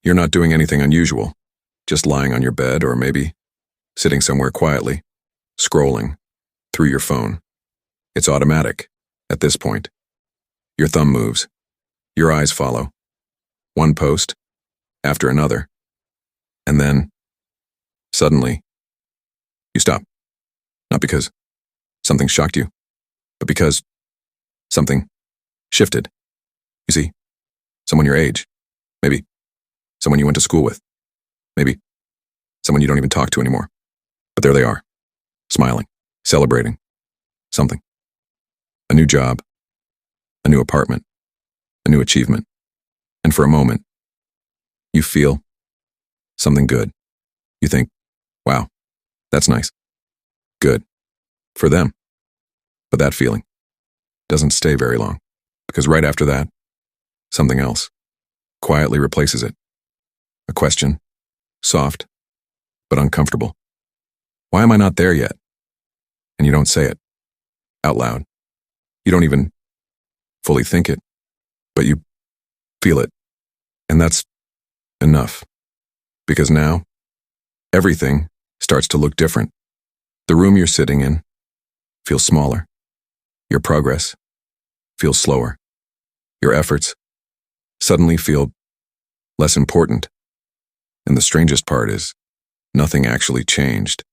You're not doing anything unusual, just lying on your bed or maybe sitting somewhere quietly, scrolling through your phone. It's automatic at this point. Your thumb moves. Your eyes follow. One post after another. And then, suddenly, you stop. Not because something shocked you, but because something shifted. You see, someone your age, maybe someone you went to school with, maybe someone you don't even talk to anymore. But there they are, smiling, celebrating something. A new job, a new apartment, a new achievement. And for a moment, you feel something good. You think, wow, that's nice. Good. For them. But that feeling doesn't stay very long, because right after that, something else quietly replaces it. A question, soft, but uncomfortable. Why am I not there yet? And you don't say it out loud. You don't even fully think it, but you feel it. And that's enough. Because now, everything starts to look different. The room you're sitting in feels smaller. Your progress feels slower. Your efforts suddenly feel less important. And the strangest part is, nothing actually changed.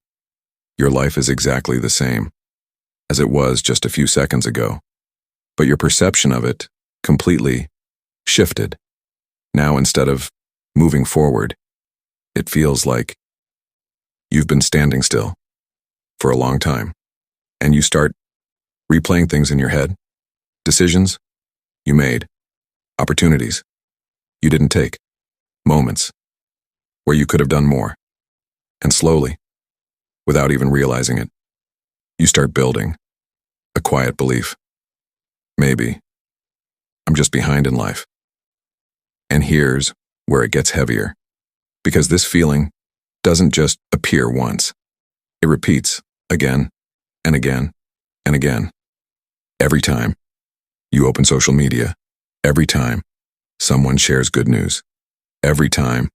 Your life is exactly the same as it was just a few seconds ago. But your perception of it completely shifted. Now, instead of moving forward, it feels like you've been standing still for a long time, and you start replaying things in your head, decisions you made, opportunities you didn't take, moments where you could have done more. And slowly, without even realizing it, you start building a quiet belief. Maybe I'm just behind in life. And here's where it gets heavier, because this feeling doesn't just appear once. It repeats again and again and again. Every time you open social media, every time someone shares good news, every time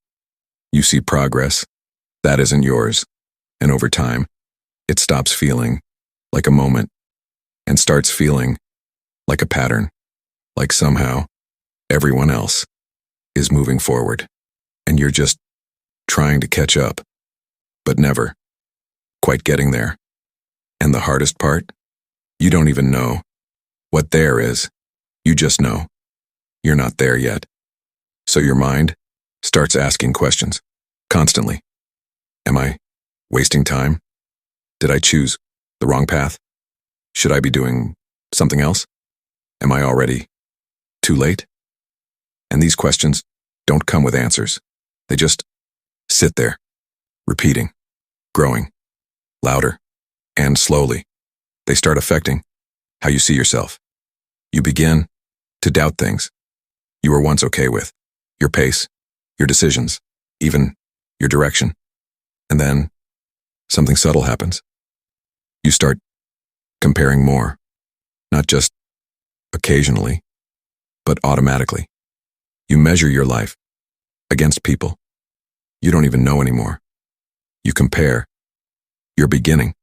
you see progress that isn't yours, and over time, it stops feeling like a moment and starts feeling like a pattern, like somehow everyone else is moving forward, and you're just trying to catch up, but never quite getting there. And the hardest part? You don't even know what there is. You just know you're not there yet. So your mind starts asking questions constantly. Am I wasting time? Did I choose the wrong path? Should I be doing something else? Am I already too late? And these questions don't come with answers. They just sit there, repeating, growing, louder, and slowly, they start affecting how you see yourself. You begin to doubt things you were once okay with, your pace, your decisions, even your direction. And then something subtle happens. You start comparing more, not just occasionally, but automatically. You measure your life against people you don't even know anymore. You compare your beginning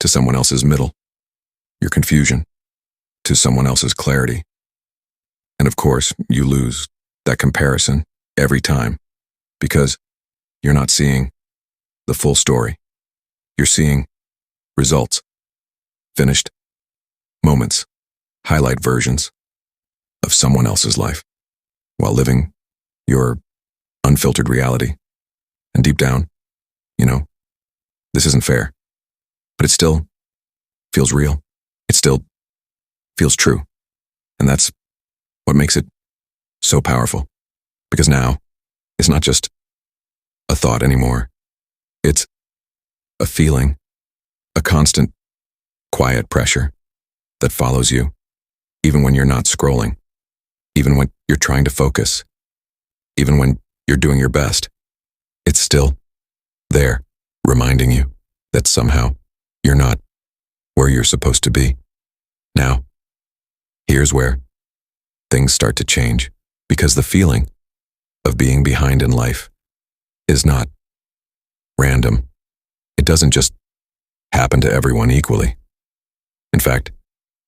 to someone else's middle, your confusion to someone else's clarity. And of course, you lose that comparison every time, because you're not seeing the full story. You're seeing results, finished moments, highlight versions of someone else's life, while living your unfiltered reality. And deep down, you know, this isn't fair, but it still feels real. It still feels true. And that's what makes it so powerful, because now it's not just a thought anymore. It's a feeling, a constant, quiet pressure that follows you, even when you're not scrolling, even when you're trying to focus, even when you're doing your best. It's still there, reminding you that somehow you're not where you're supposed to be. Now, here's where things start to change, because the feeling of being behind in life is not random. It doesn't just happen to everyone equally. In fact,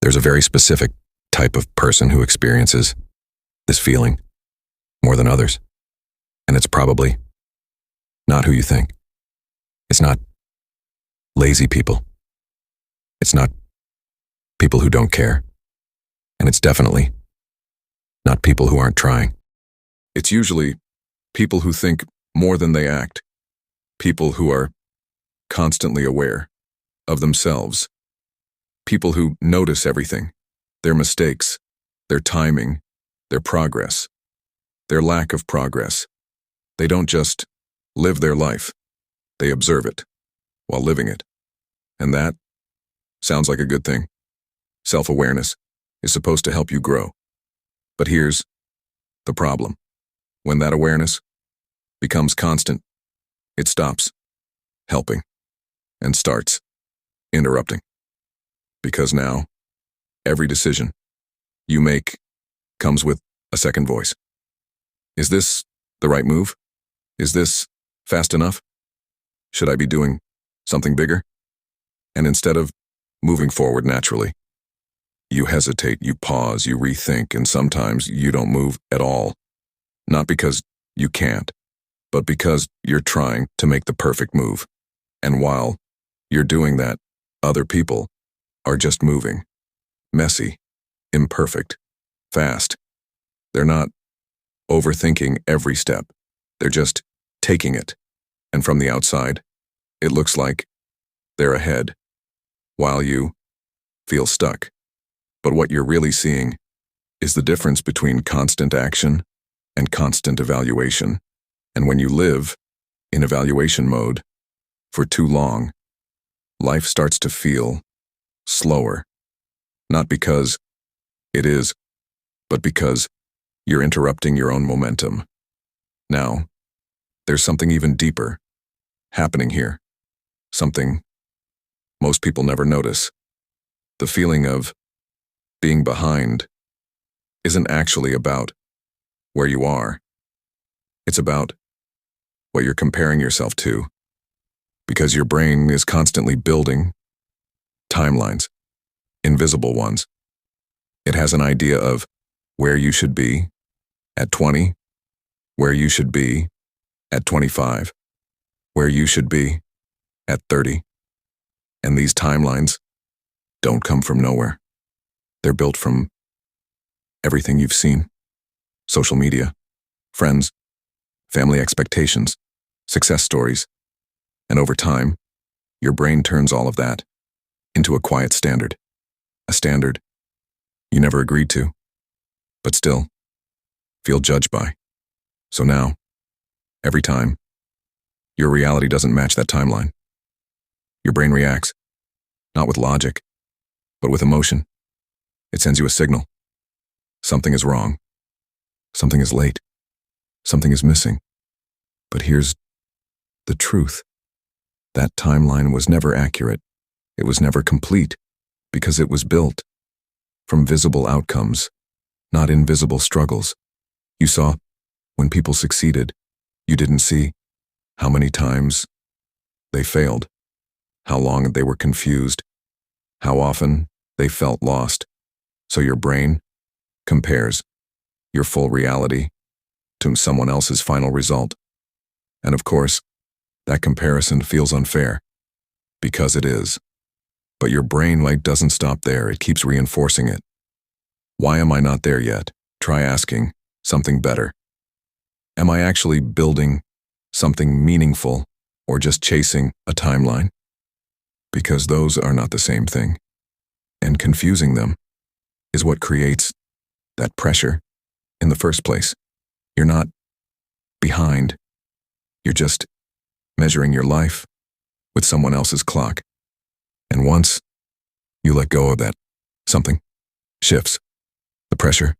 there's a very specific type of person who experiences this feeling more than others. And it's probably not who you think. It's not lazy people. It's not people who don't care. And it's definitely not people who aren't trying. It's usually people who think more than they act. People who are constantly aware of themselves. People who notice everything, their mistakes, their timing, their progress, their lack of progress. They don't just live their life, they observe it while living it. And that sounds like a good thing. Self-awareness is supposed to help you grow. But here's the problem. When that awareness becomes constant, it stops helping and starts interrupting. Because now, every decision you make comes with a second voice. Is this the right move? Is this fast enough? Should I be doing something bigger? And instead of moving forward naturally, you hesitate, you pause, you rethink, and sometimes you don't move at all. Not because you can't, but because you're trying to make the perfect move. And while you're doing that, other people are just moving. Messy, imperfect, fast. They're not overthinking every step. They're just taking it. And from the outside, it looks like they're ahead, while you feel stuck. But what you're really seeing is the difference between constant action and constant evaluation. And when you live in evaluation mode for too long, life starts to feel slower. Not because it is, but because you're interrupting your own momentum. Now, there's something even deeper happening here. Something most people never notice. The feeling of being behind isn't actually about where you are. It's about what you're comparing yourself to. Because your brain is constantly building timelines, invisible ones. It has an idea of where you should be at 20, where you should be at 25, where you should be at 30. And these timelines don't come from nowhere. They're built from everything you've seen. Social media, friends, family expectations, success stories. And over time, your brain turns all of that into a quiet standard. A standard you never agreed to, but still feel judged by. So now, every time, your reality doesn't match that timeline. Your brain reacts, not with logic, but with emotion. It sends you a signal. Something is wrong. Something is late. Something is missing. But here's the truth. That timeline was never accurate. It was never complete, because it was built from visible outcomes, not invisible struggles. You saw when people succeeded. You didn't see how many times they failed, how long they were confused, how often they felt lost. So your brain compares your full reality to someone else's final result. And of course, that comparison feels unfair, because it is. But your brain doesn't stop there, it keeps reinforcing it. Why am I not there yet? Try asking something better. Am I actually building something meaningful or just chasing a timeline? Because those are not the same thing. And confusing them is what creates that pressure in the first place. You're not behind. You're just measuring your life with someone else's clock. And once you let go of that, something shifts. The pressure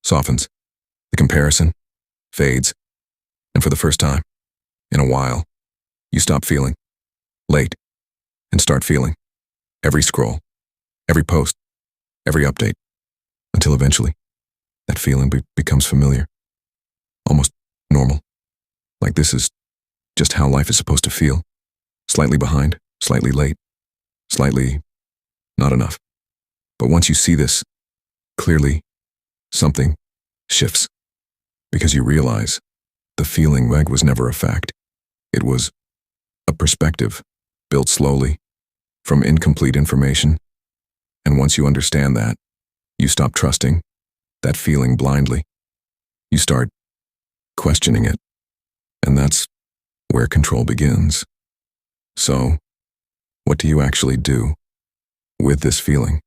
softens. The comparison fades. And for the first time in a while, you stop feeling late and start feeling every scroll, every post, every update, until eventually that feeling becomes familiar, almost normal. Like this is just how life is supposed to feel. Slightly behind, slightly late, slightly not enough. But once you see this clearly, something shifts. Because you realize the feeling leg was never a fact. It was a perspective built slowly from incomplete information. And once you understand that, you stop trusting that feeling blindly. You start questioning it. And that's where control begins. So, what do you actually do with this feeling?